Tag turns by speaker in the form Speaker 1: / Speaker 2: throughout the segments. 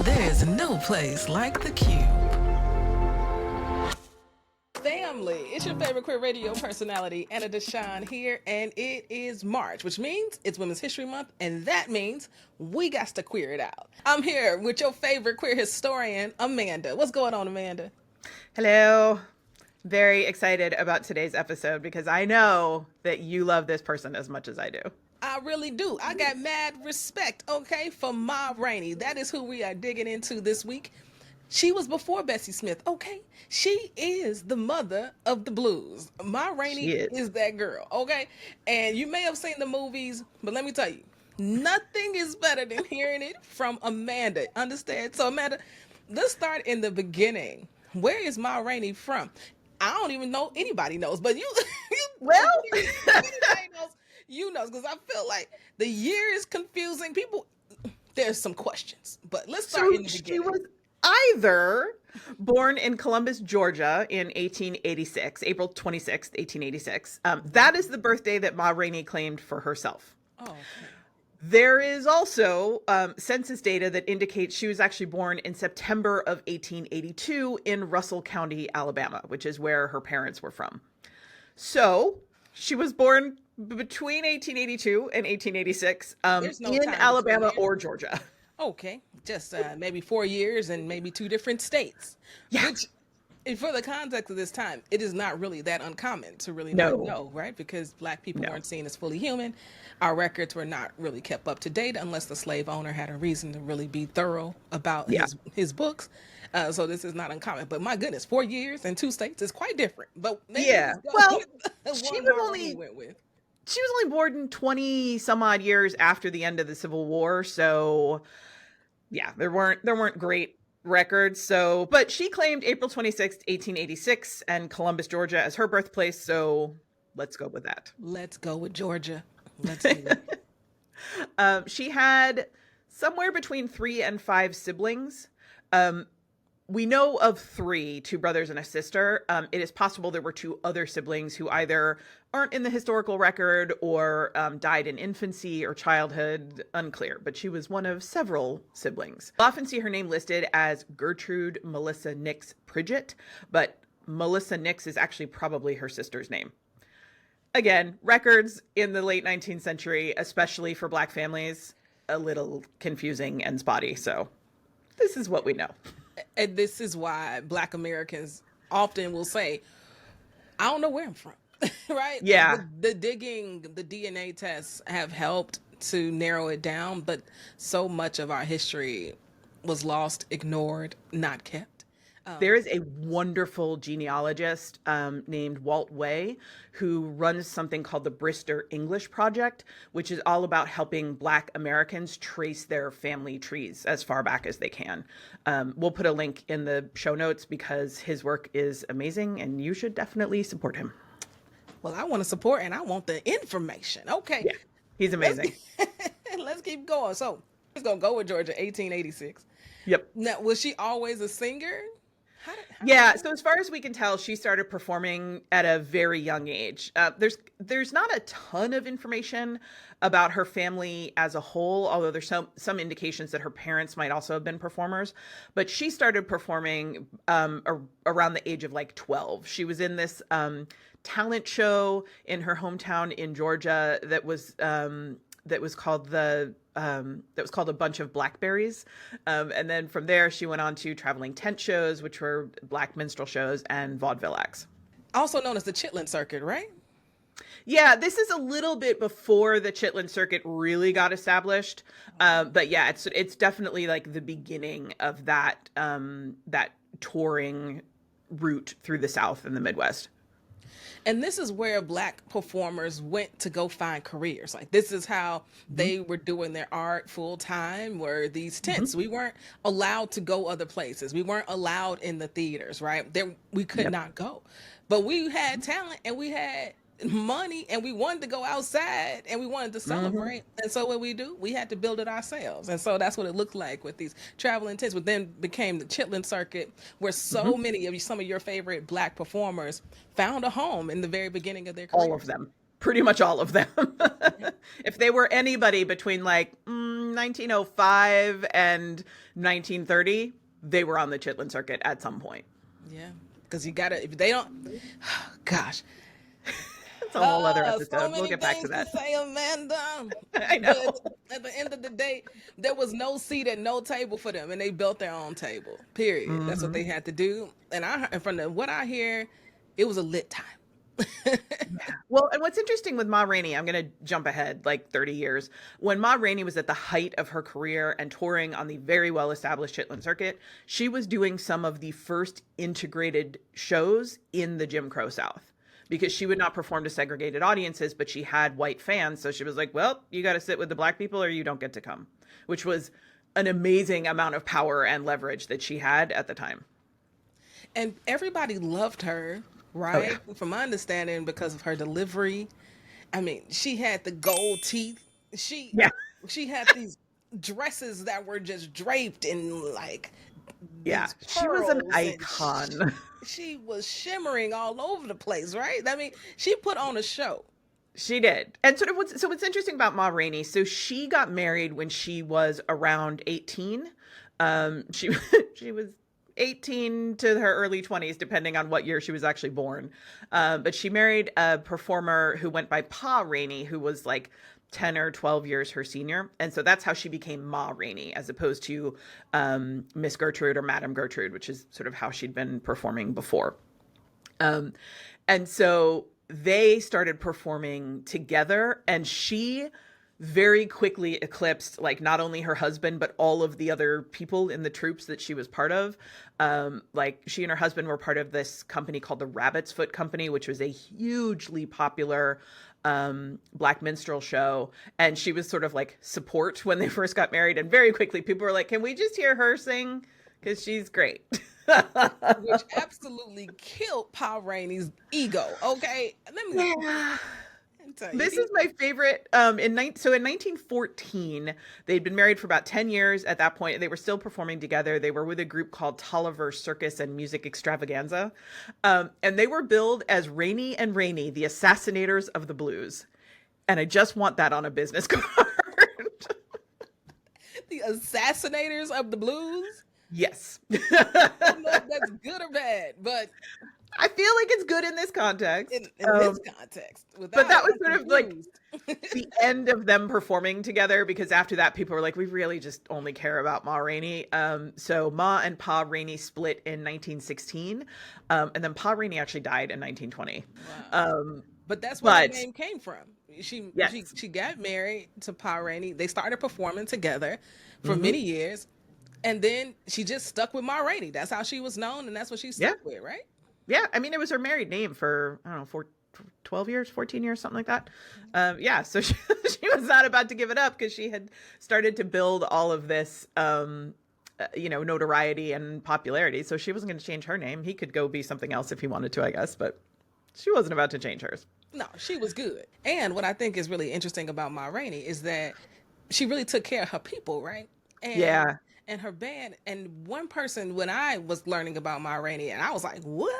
Speaker 1: There's no place like the Cube.
Speaker 2: Family, it's your favorite queer radio personality, Anna Deshawn here, and it is March, which means it's Women's History Month, and that means we got to queer it out. I'm here with your favorite queer historian, Amanda. What's going on, Amanda?
Speaker 3: Hello. Very excited about today's episode because I know that you love this person as much as I do.
Speaker 2: I really do. I got mad respect, okay, for Ma Rainey. That is who we are digging into this week. She was before Bessie Smith, okay? She is the mother of the blues. Ma Rainey is that girl, okay? And you may have seen the movies, but let me tell you, nothing is better than hearing it from Amanda. Understand? So, Amanda, let's start in the beginning. Where is Ma Rainey from? I don't even know anybody knows, but you anybody knows, you know, because I feel like the year is confusing. People, there's some questions, but let's start in the beginning.
Speaker 3: She was either born in Columbus, Georgia in 1886, April 26th, 1886. That is the birthday that Ma Rainey claimed for herself.
Speaker 2: Oh, okay.
Speaker 3: There is also census data that indicates she was actually born in September of 1882 in Russell County, Alabama, which is where her parents were from. So she was born between 1882 and 1886 in Alabama or Georgia.
Speaker 2: Okay, just maybe 4 years and maybe two different states.
Speaker 3: Yeah.
Speaker 2: Which, and for the context of this time, it is not really that uncommon to really not know, right? Because Black people weren't seen as fully human. Our records were not really kept up to date unless the slave owner had a reason to really be thorough about his books. So this is not uncommon. But my goodness, 4 years and two states is quite different. But maybe
Speaker 3: well, she was only born 20 some odd years after the end of the Civil War, so yeah, there weren't great records. So, but she claimed April 26th, 1886 and Columbus, Georgia as her birthplace, so let's go with that.
Speaker 2: Let's go with Georgia. Let's do it.
Speaker 3: She had somewhere between 3 and 5 siblings. We know of 3, 2 brothers and a sister. It is possible there were 2 other siblings who either aren't in the historical record or died in infancy or childhood, unclear. But she was one of several siblings. You'll often see her name listed as Gertrude Melissa Nix Pridgett, but Melissa Nix is actually probably her sister's name. Again, records in the late 19th century, especially for Black families, a little confusing and spotty. So this is what we know.
Speaker 2: And this is why Black Americans often will say, I don't know where I'm from, right?
Speaker 3: Yeah.
Speaker 2: The digging, the DNA tests have helped to narrow it down, but so much of our history was lost, ignored, not kept.
Speaker 3: There is a wonderful genealogist named Walt Way who runs something called the Brister English Project, which is all about helping Black Americans trace their family trees as far back as they can. We'll put a link in the show notes because his work is amazing and you should definitely support him.
Speaker 2: Well, I want to support and I want the information. Okay.
Speaker 3: Yeah, he's amazing.
Speaker 2: Let's keep going. So let's go with Georgia, 1886.
Speaker 3: Yep.
Speaker 2: Now, was she always a singer?
Speaker 3: So as far as we can tell, she started performing at a very young age. There's not a ton of information about her family as a whole, although there's some indications that her parents might also have been performers. But she started performing around the age of like 12. She was in this talent show in her hometown in Georgia that was called A Bunch of Blackberries. And then from there, she went on to traveling tent shows, which were Black minstrel shows and vaudeville acts.
Speaker 2: Also known as the Chitlin Circuit, right?
Speaker 3: Yeah, this is a little bit before the Chitlin Circuit really got established. But yeah, it's definitely like the beginning of that touring route through the South and the Midwest.
Speaker 2: And this is where Black performers went to go find careers. Like this is how they were doing their art full time, were these tents. We weren't allowed to go other places. We weren't allowed in the theaters, right? We could not go. But we had talent and we had money and we wanted to go outside and we wanted to celebrate. And so what we do, we had to build it ourselves. And so that's what it looked like with these traveling tents, but then became the Chitlin Circuit, where so many of some of your favorite Black performers found a home in the very beginning of their career.
Speaker 3: All of them. pretty much all of them. If they were anybody between like 1905 and 1930, they were on the Chitlin circuit at some point.
Speaker 2: Yeah, because you gotta, if they don't, gosh.
Speaker 3: It's a whole other
Speaker 2: So
Speaker 3: episode.
Speaker 2: many
Speaker 3: We'll get back to
Speaker 2: things
Speaker 3: that.
Speaker 2: say, Amanda.
Speaker 3: I know.
Speaker 2: But at the end of the day, there was no seat at no table for them, and they built their own table. Period. That's what they had to do. And from what I hear, it was a lit time.
Speaker 3: Well, and what's interesting with Ma Rainey, I'm going to jump ahead like 30 years. When Ma Rainey was at the height of her career and touring on the very well-established Chitlin circuit, she was doing some of the first integrated shows in the Jim Crow South, because she would not perform to segregated audiences, but she had white fans. So she was like, well, you got to sit with the black people or you don't get to come, which was an amazing amount of power and leverage that she had at the time.
Speaker 2: And everybody loved her, right? Oh, yeah. From my understanding, because of her delivery. I mean, she had the gold teeth. She had these dresses that were just draped in like,
Speaker 3: she was an icon.
Speaker 2: She was shimmering all over the place, right? I mean, she put on a show.
Speaker 3: She did. And what's interesting about Ma Rainey, so she got married when she was around 18. She was 18 to her early 20s, depending on what year she was actually born. But she married a performer who went by Pa Rainey, who was like 10 or 12 years her senior. And so that's how she became Ma Rainey, as opposed to Miss Gertrude or Madam Gertrude, which is sort of how she'd been performing before. And so they started performing together, and she very quickly eclipsed like not only her husband, but all of the other people in the troops that she was part of. Like she and her husband were part of this company called the Rabbit's Foot Company, which was a hugely popular black minstrel show. And she was sort of like support when they first got married. And very quickly people were like, can we just hear her sing? Because she's great.
Speaker 2: Which absolutely killed Pa Rainey's ego. Okay.
Speaker 3: This is my favorite. In 1914, they'd been married for about 10 years at that point. They were still performing together. They were with a group called Tolliver Circus and Music Extravaganza. And they were billed as Rainey and Rainey, the assassinators of the blues. And I just want that on a business card.
Speaker 2: The assassinators of the blues?
Speaker 3: Yes.
Speaker 2: I don't know if that's good or bad, but
Speaker 3: I feel like it's good in this context.
Speaker 2: In this context.
Speaker 3: But that was sort of like the end of them performing together, because after that, people were like, we really just only care about Ma Rainey. So Ma and Pa Rainey split in 1916. And then Pa Rainey actually died in 1920.
Speaker 2: Wow. But that's where the name came from. She got married to Pa Rainey. They started performing together for many years. And then she just stuck with Ma Rainey. That's how she was known, and that's what she stuck with, right?
Speaker 3: Yeah, I mean, it was her married name for, I don't know, 12 years, 14 years, something like that. So she was not about to give it up, because she had started to build all of this, notoriety and popularity. So she wasn't going to change her name. He could go be something else if he wanted to, I guess, but she wasn't about to change hers.
Speaker 2: No, she was good. And what I think is really interesting about Ma Rainey is that she really took care of her people, right? And her band. And one person, when I was learning about Ma Rainey, and I was like, what?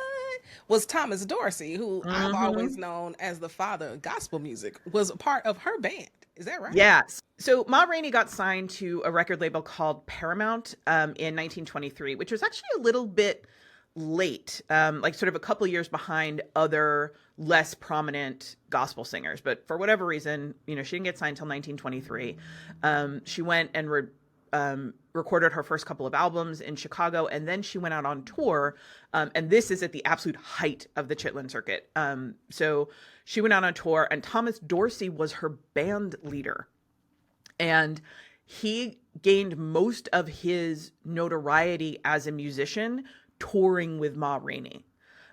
Speaker 2: Was Thomas Dorsey, who I've always known as the father of gospel music, was a part of her band. Is that right?
Speaker 3: Yes. So Ma Rainey got signed to a record label called Paramount in 1923, which was actually a little bit late, like sort of a couple years behind other less prominent gospel singers. But for whatever reason, she didn't get signed until 1923. She went and recorded her first couple of albums in Chicago, and then she went out on tour. And this is at the absolute height of the Chitlin circuit. So she went out on tour, and Thomas Dorsey was her band leader. And he gained most of his notoriety as a musician touring with Ma Rainey.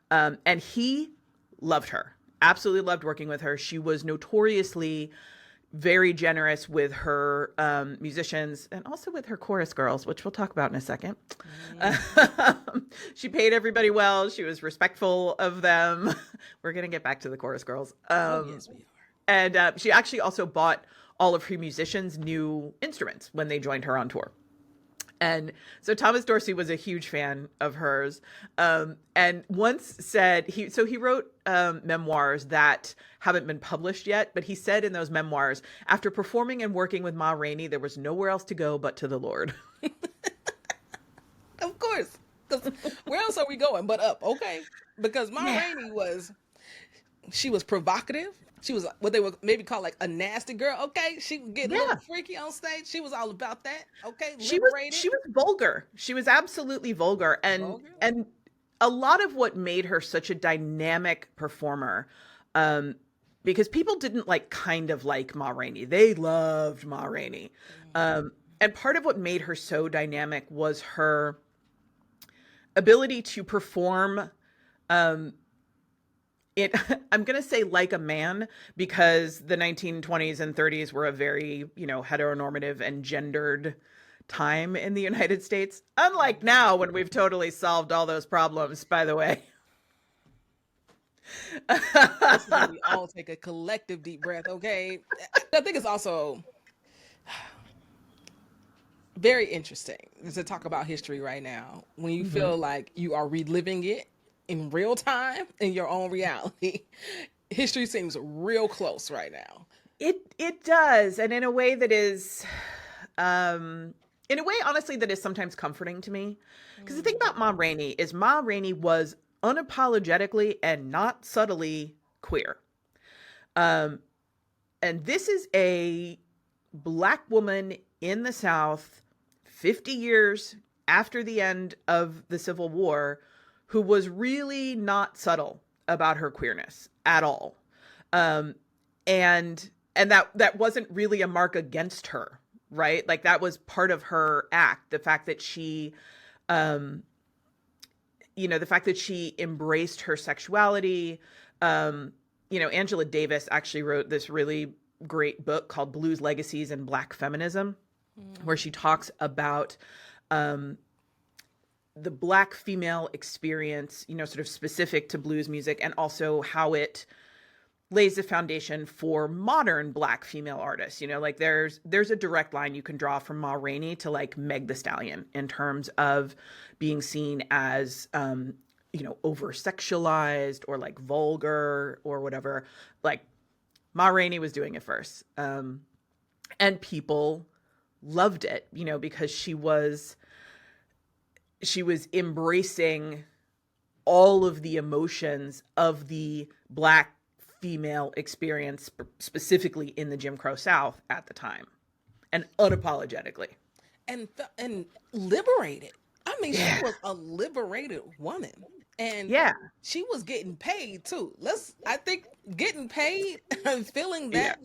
Speaker 3: And he loved her, absolutely loved working with her. She was notoriously very generous with her musicians, and also with her chorus girls, which we'll talk about in a second. She paid everybody well. She was respectful of them. We're going to get back to the chorus girls.
Speaker 2: Yes, we are.
Speaker 3: And she actually also bought all of her musicians new instruments when they joined her on tour. And so Thomas Dorsey was a huge fan of hers, and once said he wrote memoirs that haven't been published yet, but he said in those memoirs, after performing and working with Ma Rainey, there was nowhere else to go but to the Lord.
Speaker 2: Of course. 'Cause where else are we going but up? Okay. Because Ma Rainey she was provocative. She was what they would maybe call like a nasty girl. Okay. She would get a little freaky on stage. She was all about that. Okay. Liberated.
Speaker 3: She was vulgar. She was absolutely vulgar. And a lot of what made her such a dynamic performer, because people didn't kind of like Ma Rainey. They loved Ma Rainey. And part of what made her so dynamic was her ability to perform I'm going to say like a man, because the 1920s and 30s were a very, heteronormative and gendered time in the United States. Unlike now, when we've totally solved all those problems, by the way.
Speaker 2: This is when we all take a collective deep breath, okay? I think it's also very interesting to talk about history right now when you feel like you are reliving it in real time in your own reality. History seems real close right now.
Speaker 3: It does, and in a way that is honestly, that is sometimes comforting to me. Because the thing about Ma Rainey is Ma Rainey was unapologetically and not subtly queer. And this is a Black woman in the South 50 years after the end of the Civil War, who was really not subtle about her queerness at all. And that wasn't really a mark against her, right? Like, that was part of her act. The fact that she, the fact that she embraced her sexuality. Angela Davis actually wrote this really great book called Blues Legacies and Black Feminism, where she talks about, the Black female experience, sort of specific to blues music, and also how it lays the foundation for modern Black female artists. There's a direct line you can draw from Ma Rainey to Meg Thee Stallion in terms of being seen as, over sexualized or vulgar or whatever. Ma Rainey was doing it first. And people loved it, because she was embracing all of the emotions of the Black female experience, specifically in the Jim Crow South at the time, and unapologetically.
Speaker 2: And liberated. I mean, she was a liberated woman. And she was getting paid too. I think getting paid and feeling that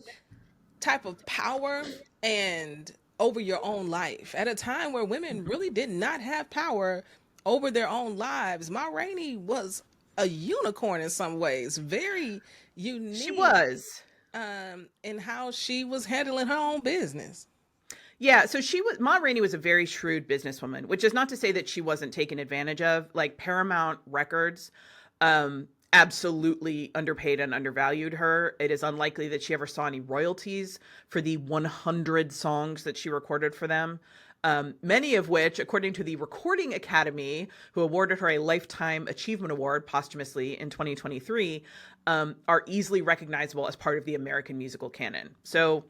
Speaker 2: type of power and over your own life at a time where women really did not have power over their own lives. Ma Rainey was a unicorn in some ways, very unique.
Speaker 3: She was.
Speaker 2: In how she was handling her own business.
Speaker 3: Yeah, so Ma Rainey was a very shrewd businesswoman, which is not to say that she wasn't taken advantage of. Paramount Records absolutely underpaid and undervalued her. It is unlikely that she ever saw any royalties for the 100 songs that she recorded for them. Many of which, according to the Recording Academy, who awarded her a Lifetime Achievement Award posthumously in 2023, are easily recognizable as part of the American musical canon. So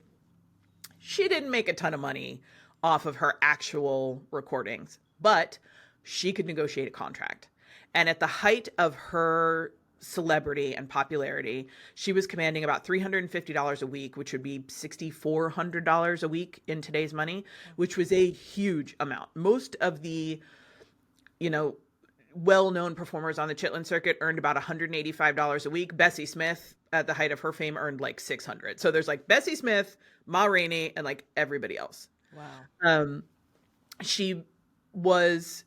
Speaker 3: she didn't make a ton of money off of her actual recordings, but she could negotiate a contract. And at the height of her celebrity and popularity, she was commanding about $350 a week, which would be $6,400 a week in today's money, which was a huge amount. Most of the, well-known performers on the Chitlin circuit earned about $185 a week. Bessie Smith, at the height of her fame, earned $600. So there's Bessie Smith, Ma Rainey, and everybody else.
Speaker 2: Wow.
Speaker 3: She was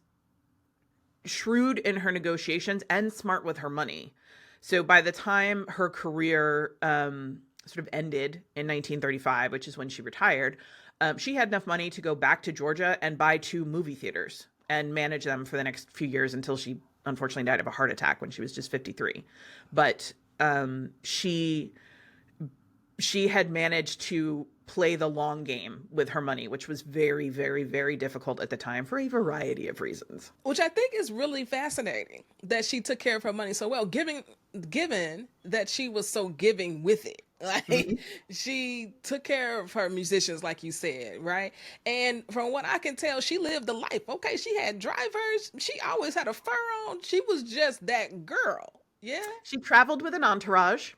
Speaker 3: shrewd in her negotiations and smart with her money. So by the time her career sort of ended in 1935, which is when she retired, she had enough money to go back to Georgia and buy 2 movie theaters and manage them for the next few years until she unfortunately died of a heart attack when she was just 53. But she she had managed to play the long game with her money, which was very, very, very difficult at the time for a variety of reasons.
Speaker 2: Which I think is really fascinating that she took care of her money so well, given that she was so giving with it. Like she took care of her musicians, like you said, right? And from what I can tell, she lived a life. Okay, she had drivers. She always had a fur on. She was just that girl. Yeah.
Speaker 3: She traveled with an entourage.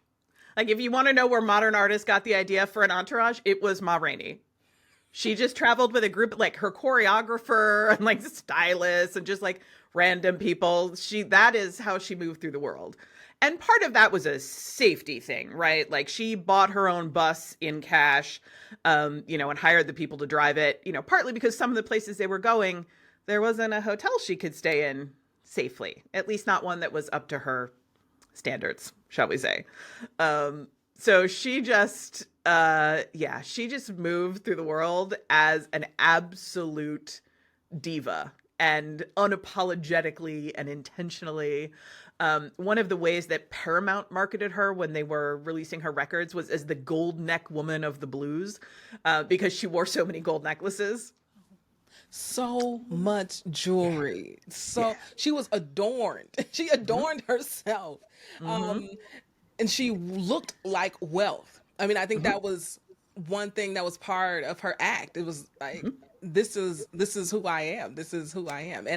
Speaker 3: Like, if you want to know where modern artists got the idea for an entourage, it was Ma Rainey. She just traveled with a group, like her choreographer and like stylists and just like random people. That is how she moved through the world. And part of that was a safety thing, right? Like she bought her own bus in cash, and hired the people to drive it, partly because some of the places they were going, there wasn't a hotel she could stay in safely, at least not one that was up to her standards, shall we say. So she just moved through the world as an absolute diva and unapologetically and intentionally. One of the ways that Paramount marketed her when they were releasing her records was as the gold neck woman of the blues, because she wore so many gold necklaces.
Speaker 2: So much jewelry. She was adorned. She adorned herself. And she looked like wealth. I mean, I think that was one thing that was part of her act. It was like, this is who I am. This is who I am.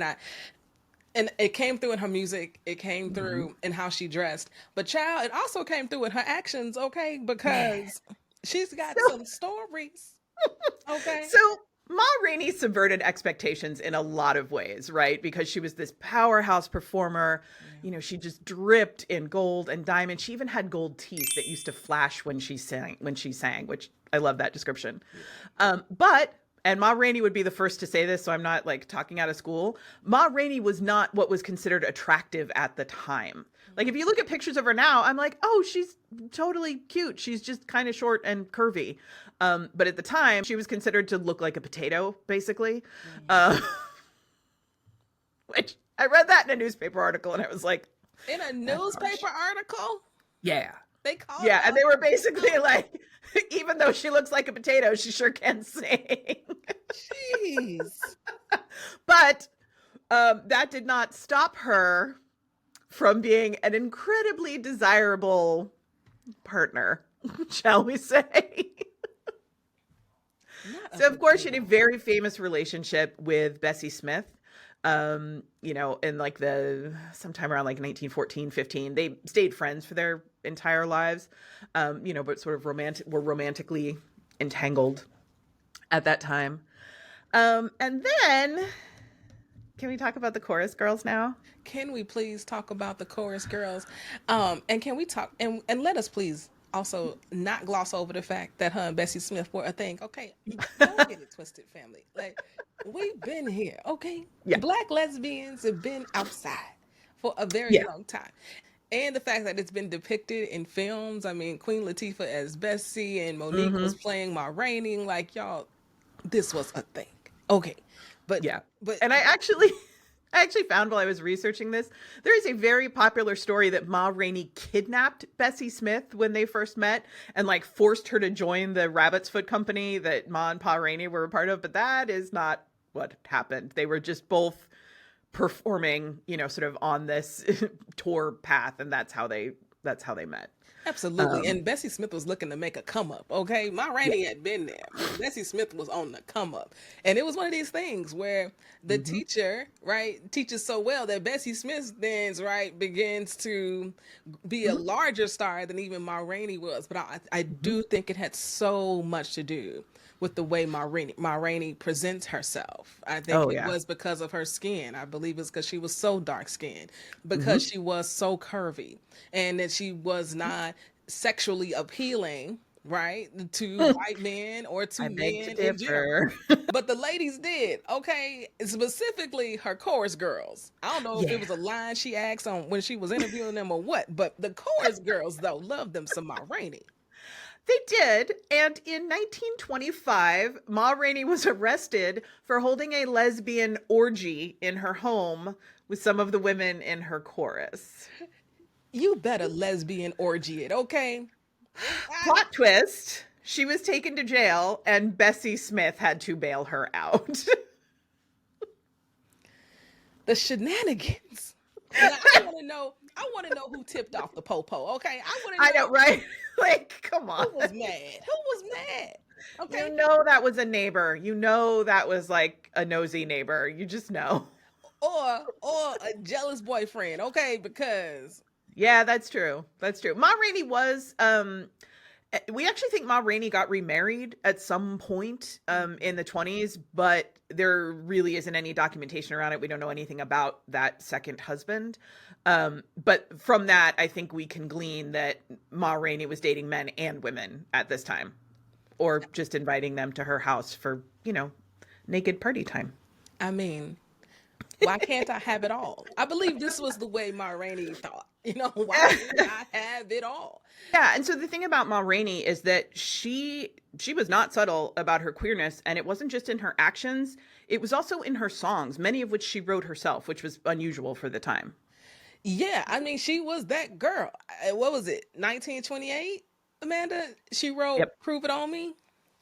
Speaker 2: And it came through in her music. It came through in how she dressed. But child, it also came through in her actions, okay? Because she's got some stories. Okay.
Speaker 3: So Ma Rainey subverted expectations in a lot of ways, right? Because she was this powerhouse performer. She just dripped in gold and diamonds. She even had gold teeth that used to flash when she sang, which I love that description. And Ma Rainey would be the first to say this, so I'm not like talking out of school. Ma Rainey was not what was considered attractive at the time. Like if you look at pictures of her now, I'm like, oh, she's totally cute. She's just kind of short and curvy. But at the time, she was considered to look like a potato, basically. Which I read that in a newspaper article, and I was like,
Speaker 2: in a newspaper article?
Speaker 3: Yeah.
Speaker 2: They called
Speaker 3: Yeah, and they were basically like, even though she looks like a potato, she sure can sing.
Speaker 2: Jeez.
Speaker 3: But that did not stop her from being an incredibly desirable partner, shall we say. So, of course, she had a very famous relationship with Bessie Smith. In like sometime around like 1914, 15, they stayed friends for their entire lives, but sort of were romantically entangled at that time. And then, can we talk about the chorus girls now?
Speaker 2: Can we please talk about the chorus girls? And can we talk, and let us please also not gloss over the fact that her and Bessie Smith were a thing. Okay, don't get it twisted, family. Like, we've been here, okay?
Speaker 3: Yeah.
Speaker 2: Black lesbians have been outside for a very long time. And the fact that it's been depicted in films. I mean, Queen Latifah as Bessie and Monique was playing Ma Rainey. Like, y'all, this was a thing. Okay. But
Speaker 3: and I actually found while I was researching this, there is a very popular story that Ma Rainey kidnapped Bessie Smith when they first met and like forced her to join the Rabbit's Foot company that Ma and Pa Rainey were a part of. But that is not what happened. They were just both performing, sort of on this tour path, and that's how they met.
Speaker 2: Absolutely. And Bessie Smith was looking to make a come up. Okay. Ma Rainey had been there. Bessie Smith was on the come up. And it was one of these things where the teacher, right, teaches so well that Bessie Smith then, right, begins to be a larger star than even Ma Rainey was. But I do think it had so much to do with the way Ma Rainey presents herself. I think it was because of her skin. I believe it's because she was so dark skinned, because she was so curvy, and that she was not sexually appealing, right, to white men or to men in general. But the ladies did, okay? Specifically her chorus girls. I don't know if it was a line she asked on when she was interviewing them or what, but the chorus girls, though, loved them some Ma Rainey.
Speaker 3: They did, and in 1925, Ma Rainey was arrested for holding a lesbian orgy in her home with some of the women in her chorus.
Speaker 2: You better lesbian orgy it, okay?
Speaker 3: Plot twist. She was taken to jail and Bessie Smith had to bail her out.
Speaker 2: The shenanigans. Now, I want to know who tipped off the popo. Okay, I want to know.
Speaker 3: I know, right? Like, come on.
Speaker 2: Who was mad? Who was mad? Okay,
Speaker 3: You know that was a neighbor. You know that was like a nosy neighbor. You just know.
Speaker 2: or a jealous boyfriend. Okay, because
Speaker 3: Yeah, that's true. That's true. Ma Rainey was we actually think Ma Rainey got remarried at some point in the 20s, but there really isn't any documentation around it. We don't know anything about that second husband. But from that, I think we can glean that Ma Rainey was dating men and women at this time, or just inviting them to her house for, naked party time.
Speaker 2: I mean, why can't I have it all? I believe this was the way Ma Rainey thought. Why can't I have it all?
Speaker 3: Yeah, and so the thing about Ma Rainey is that she was not subtle about her queerness, and it wasn't just in her actions, it was also in her songs, many of which she wrote herself, which was unusual for the time.
Speaker 2: Yeah, I mean, she was that girl. What was it, 1928, Amanda? She wrote
Speaker 3: Yep.
Speaker 2: Prove It On Me.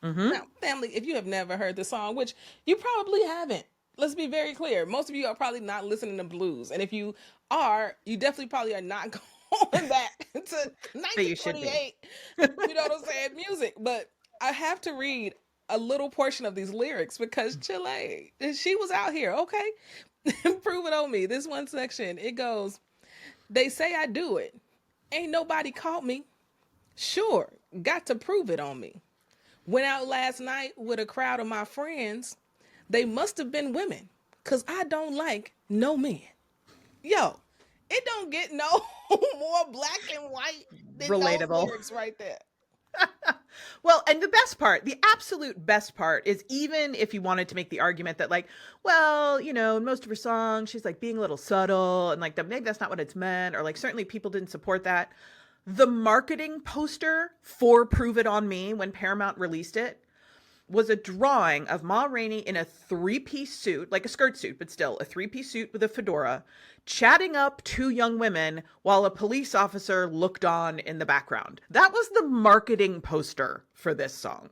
Speaker 3: Mm-hmm.
Speaker 2: Now, family, if you have never heard the song, which you probably haven't, let's be very clear. Most of you are probably not listening to blues. And if you are, you definitely probably are not going back to
Speaker 3: But you should be.
Speaker 2: 1928. You know what I'm saying? Music. But I have to read a little portion of these lyrics because Chile, she was out here, okay? Prove it on me. This one section, it goes, they say I do it. Ain't nobody caught me. Sure, got to prove it on me. Went out last night with a crowd of my friends. They must have been women, because I don't like no men. Yo, it don't get no more black and white than
Speaker 3: Relatable.
Speaker 2: those lyrics right there.
Speaker 3: Well, and the best part, the absolute best part is, even if you wanted to make the argument that, like, well, in most of her songs, she's like being a little subtle and like maybe that's not what it's meant, or like certainly people didn't support that. The marketing poster for Prove It On Me, when Paramount released it, was a drawing of Ma Rainey in a 3-piece suit, like a skirt suit, but still a 3-piece suit with a fedora, chatting up 2 young women while a police officer looked on in the background. That was the marketing poster for this song.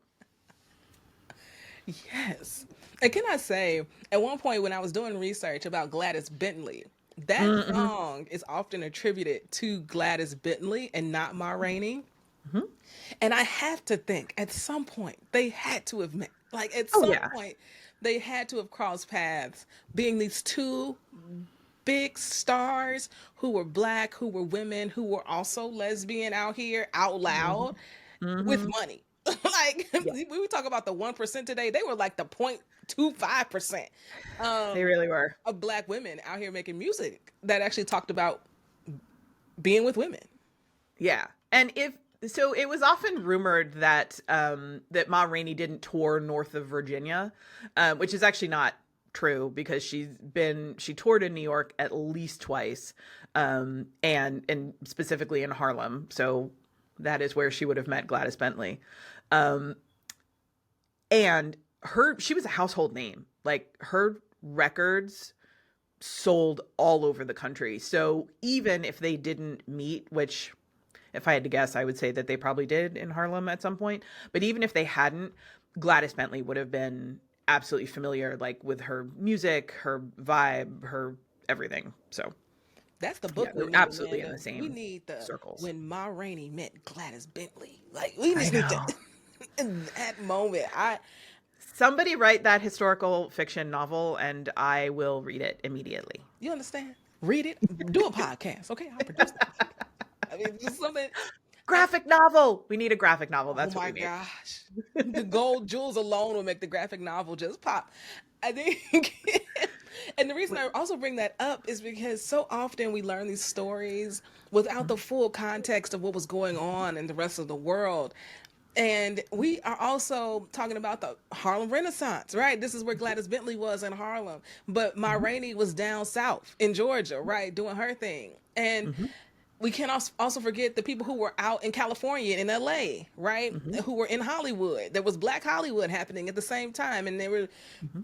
Speaker 2: Yes. And can I say, at one point when I was doing research about Gladys Bentley, that song is often attributed to Gladys Bentley and not Ma Rainey.
Speaker 3: Mm-hmm.
Speaker 2: And I have to think at some point they had to have met. Like at some point they had to have crossed paths, being these 2 big stars who were black, who were women, who were also lesbian out here out loud with money. Like we talk about the 1% today, they were like the 0.25%.
Speaker 3: They really were.
Speaker 2: Of black women out here making music that actually talked about being with women.
Speaker 3: Yeah. And so it was often rumored that that Ma Rainey didn't tour north of Virginia, which is actually not true, because she toured in New York at least twice, and specifically in Harlem. So that is where she would have met Gladys Bentley. And she was a household name. Like, her records sold all over the country. So even if they didn't meet, which if I had to guess, I would say that they probably did in Harlem at some point. But even if they hadn't, Gladys Bentley would have been absolutely familiar, like, with her music, her vibe, her everything. So
Speaker 2: that's the book.
Speaker 3: Yeah, they're absolutely in the same
Speaker 2: We need the
Speaker 3: circles.
Speaker 2: When Ma Rainey met Gladys Bentley. Like, we just need to, in that moment.
Speaker 3: Somebody write that historical fiction novel and I will read it immediately.
Speaker 2: You understand? Read it. Do a podcast. Okay, I'll produce that. I mean, just something.
Speaker 3: Graphic novel. We need a graphic novel. That's what we need.
Speaker 2: Oh my gosh. The gold jewels alone will make the graphic novel just pop. I think. And the reason I also bring that up is because so often we learn these stories without the full context of what was going on in the rest of the world. And we are also talking about the Harlem Renaissance, right? This is where Gladys Bentley was in Harlem. But Ma Rainey was down south in Georgia, right, doing her thing. And we can't also forget the people who were out in California and in LA, right? Who were in Hollywood. There was Black Hollywood happening at the same time. And there were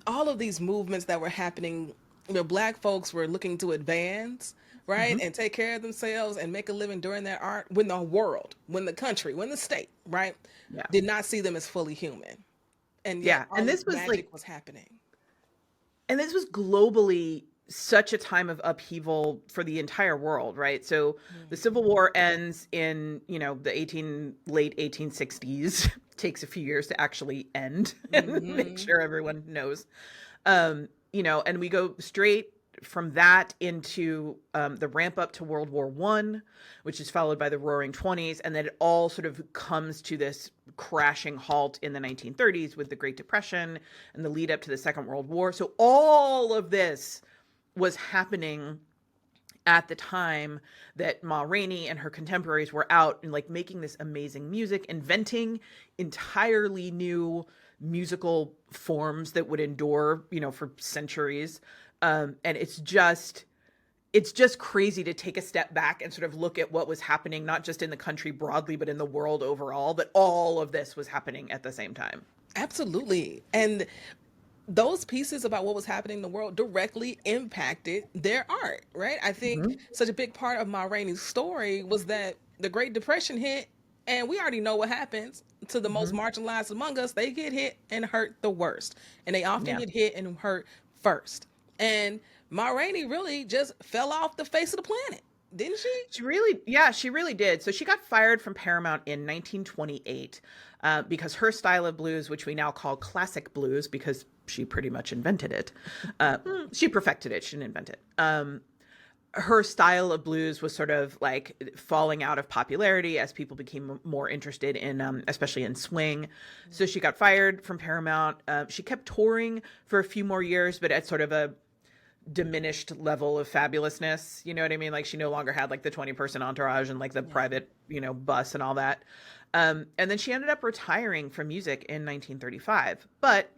Speaker 2: all of these movements that were happening where Black folks were looking to advance, right? And take care of themselves and make a living doing their art, when the world, when the country, when the state, right,
Speaker 3: Yeah.
Speaker 2: did not see them as fully human. And yet
Speaker 3: Yeah.
Speaker 2: all
Speaker 3: And
Speaker 2: this
Speaker 3: this was
Speaker 2: magic was happening.
Speaker 3: and this was globally such a time of upheaval for the entire world, right? So the Civil War ends in, the late 1860s. Takes a few years to actually end and make sure everyone knows. And we go straight from that into the ramp up to World War I, which is followed by the Roaring Twenties, and then it all sort of comes to this crashing halt in the 1930s with the Great Depression and the lead up to the Second World War. So all of this was happening at the time that Ma Rainey and her contemporaries were out and like making this amazing music, inventing entirely new musical forms that would endure, for centuries. And it's just crazy to take a step back and sort of look at what was happening, not just in the country broadly, but in the world overall, that all of this was happening at the same time.
Speaker 2: Absolutely. And those pieces about what was happening in the world directly impacted their art, right? I think such a big part of Ma Rainey's story was that the Great Depression hit, and we already know what happens to the most marginalized among us. They get hit and hurt the worst, and they often
Speaker 3: Yeah.
Speaker 2: get hit and hurt first. And Ma Rainey really just fell off the face of the planet, didn't she?
Speaker 3: She really did. So she got fired from Paramount in 1928 because her style of blues, which we now call classic blues because she pretty much invented it. She perfected it. She didn't invent it. Her style of blues was sort of like falling out of popularity as people became more interested in, especially in swing. So she got fired from Paramount. She kept touring for a few more years, but at sort of a diminished level of fabulousness. You know what I mean? Like she no longer had like the 20-person entourage and like the private, bus and all that. And then she ended up retiring from music in 1935. But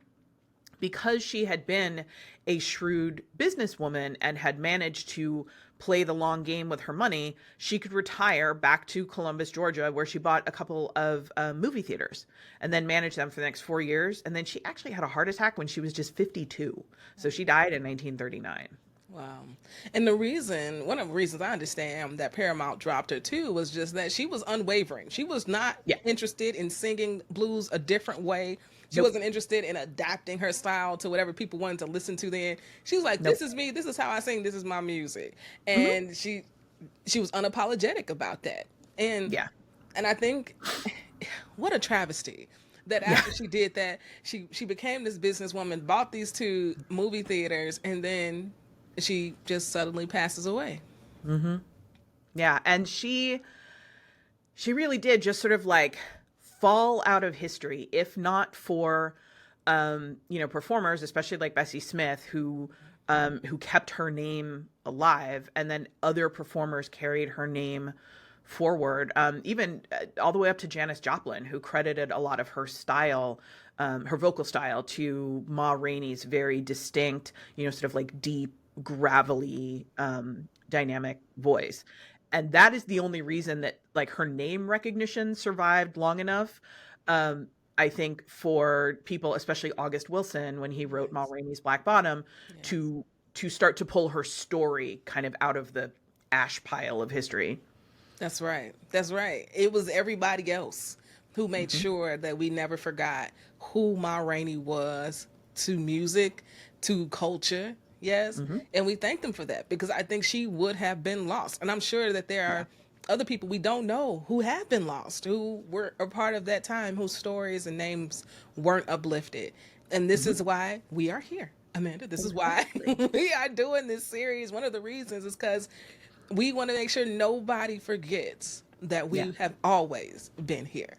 Speaker 3: because she had been a shrewd businesswoman and had managed to play the long game with her money, she could retire back to Columbus, Georgia, where she bought a couple of movie theaters and then managed them for the next 4 years. And then she actually had a heart attack when she was just 52. So she died in 1939.
Speaker 2: Wow. And one of the reasons I understand that Paramount dropped her too was just that she was unwavering. She was not interested in singing blues a different way. She wasn't interested in adapting her style to whatever people wanted to listen to then. She was like, this is me. This is how I sing. This is my music. And she was unapologetic about that. And I think what a travesty that after she did that, she became this businesswoman, bought these 2 movie theaters, and then she just suddenly passes away.
Speaker 3: Yeah. And she really did just sort of like fall out of history, if not for, performers, especially like Bessie Smith, who kept her name alive, and then other performers carried her name forward, even all the way up to Janis Joplin, who credited a lot of her style, her vocal style, to Ma Rainey's very distinct, sort of like deep, gravelly, dynamic voice. And that is the only reason that like her name recognition survived long enough. I think for people, especially August Wilson, when he wrote Ma Rainey's Black Bottom, to start to pull her story kind of out of the ash pile of history.
Speaker 2: That's right. That's right. It was everybody else who made sure that we never forgot who Ma Rainey was to music, to culture. Yes. And we thank them for that, because I think she would have been lost. And I'm sure that there are other people we don't know who have been lost, who were a part of that time, whose stories and names weren't uplifted. And this is why we are here, Amanda. This is why we are doing this series. One of the reasons is because we want to make sure nobody forgets that we have always been here.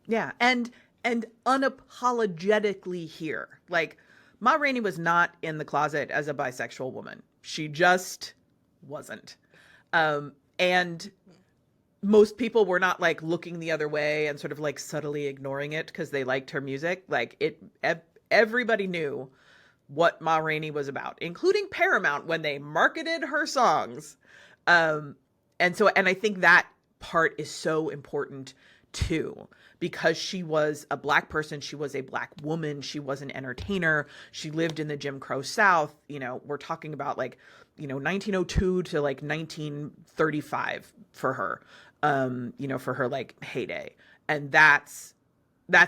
Speaker 3: Yeah. And unapologetically here. Like, Ma Rainey was not in the closet as a bisexual woman. She just wasn't. And most people were not like looking the other way and sort of like subtly ignoring it because they liked her music. Like everybody knew what Ma Rainey was about, including Paramount when they marketed her songs. And I think that part is so important too, because she was a Black person. She was a Black woman. She was an entertainer. She lived in the Jim Crow South. You know, we're talking about like, you know, 1902 to like 1935 for her, you know, for her like heyday. And that's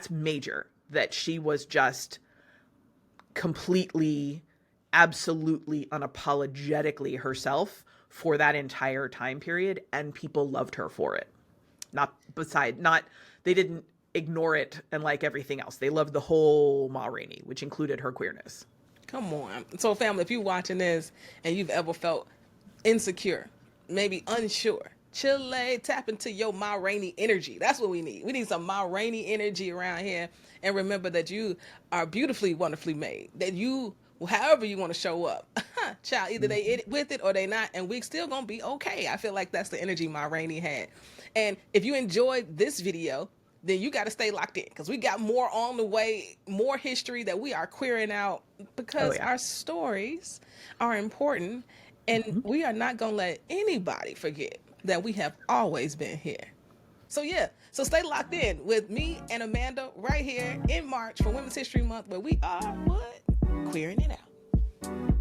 Speaker 3: major, that she was just completely, absolutely, unapologetically herself for that entire time period, and people loved her for it. They didn't ignore it and like everything else. They loved the whole Ma Rainey, which included her queerness.
Speaker 2: Come on. So family, if you're watching this and you've ever felt insecure, maybe unsure, Chile, tap into your Ma Rainey energy. That's what we need. We need some Ma Rainey energy around here. And remember that you are beautifully, wonderfully made. That you, however you want to show up, child, either they with it or they not, and we still gonna be okay. I feel like that's the energy Ma Rainey had. And if you enjoyed this video, then you got to stay locked in, because we got more on the way, more history that we are queering out, because our stories are important, and we are not gonna let anybody forget that we have always been here. So yeah, so stay locked in with me and Amanda right here in March for Women's History Month, where we are what? Queering it out.